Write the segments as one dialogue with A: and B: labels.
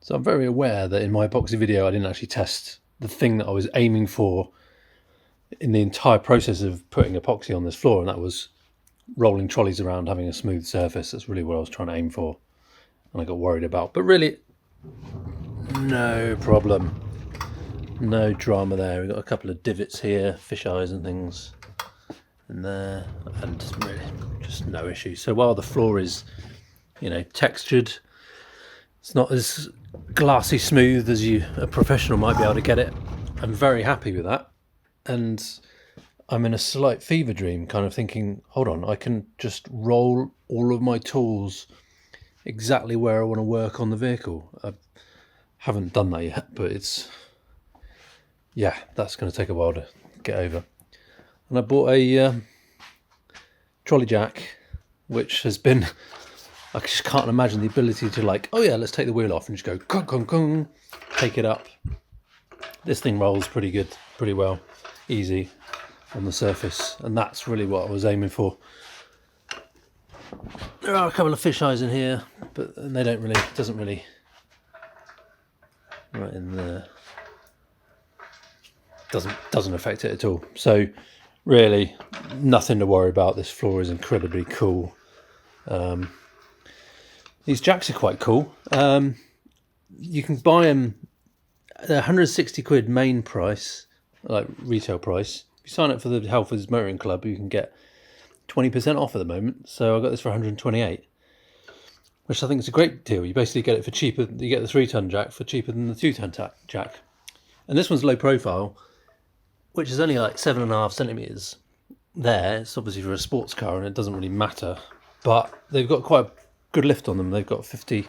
A: So I'm very aware that in my epoxy video I didn't actually test the thing that I was aiming for in the entire process of putting epoxy on this floor, and that was rolling trolleys around, having a smooth surface. That's really what I was trying to aim for, and I got worried about. But really, no problem. No drama there. We've got a couple of divots here, fish eyes and things in there, and really just no issue. So while the floor is, you know, textured, it's not as glassy smooth as a professional might be able to get it. I'm very happy with that, and I'm in a slight fever dream, kind of thinking, hold on, I can just roll all of my tools exactly where I want to work on the vehicle. I haven't done that yet, but it's, yeah, that's going to take a while to get over. And I bought a trolley jack, which has been, I just can't imagine the ability to, like, oh yeah, let's take the wheel off and just go kong, kong, kong, take it up. This thing rolls pretty good, pretty well, easy on the surface, and that's really what I was aiming for. There are a couple of fish eyes in here, but they don't really, doesn't really, right in there, doesn't affect it at all. So really nothing to worry about. This floor is incredibly cool. These jacks are quite cool. You can buy them at 160 quid main price, like retail price. If you sign up for the Halfords Motoring Club, you can get 20% off at the moment. So I got this for 128, which I think is a great deal. You basically get it for cheaper. You get the 3-ton jack for cheaper than the 2-ton jack. And this one's low profile, which is only like 7.5 centimeters there. It's obviously for a sports car and it doesn't really matter, but they've got quite a good lift on them. They've got 50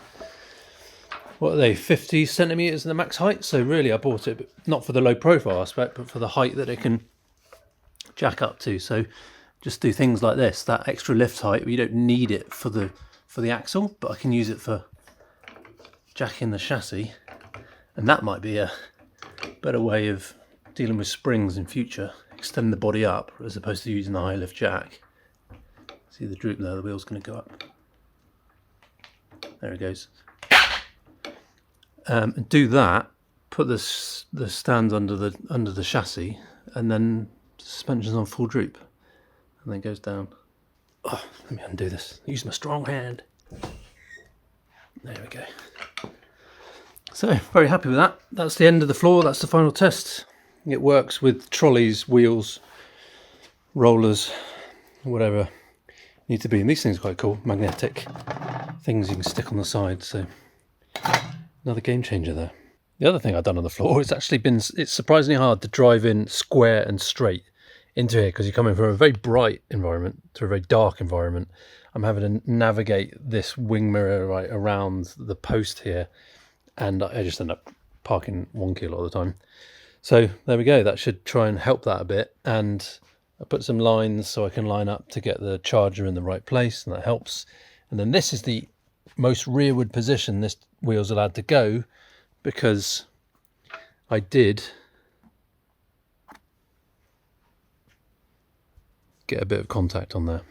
A: centimeters in the max height. So really I bought it not for the low profile aspect, but for the height that it can jack up to. So just do things like this, that extra lift height. You don't need it for the axle, but I can use it for jacking the chassis, and that might be a better way of dealing with springs in future. Extend the body up as opposed to using the high lift jack. See the droop there, the wheel's going to go up. There it goes. Do that, put the stands under the chassis, and then suspension's on full droop, and then goes down. Oh, let me undo this. Use my strong hand. There we go. So very happy with that. That's the end of the floor. That's the final test. It works with trolleys, wheels, rollers, whatever need to be. And these things are quite cool. Magnetic things you can stick on the side. So another game changer there. The other thing I've done on the floor, it's surprisingly hard to drive in square and straight into here, because you're coming from a very bright environment to a very dark environment. I'm having to navigate this wing mirror right around the post here, and I just end up parking wonky a lot of the time. So there we go, that should try and help that a bit. And I put some lines so I can line up to get the charger in the right place, and that helps. And then this is the most rearward position this wheel's allowed to go, because I did get a bit of contact on there.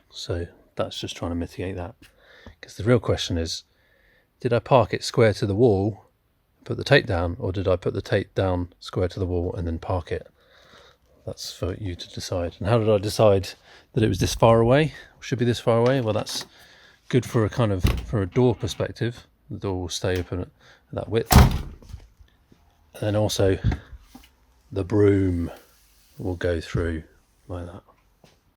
A: So that's just trying to mitigate that. Because the real question is, did I park it square to the wall, put the tape down, or did I put the tape down square to the wall and then park it? That's for you to decide. And how did I decide that it was this far away? Should be this far away? Well, that's good for a door perspective. The door will stay open at that width. And then also the broom will go through like that.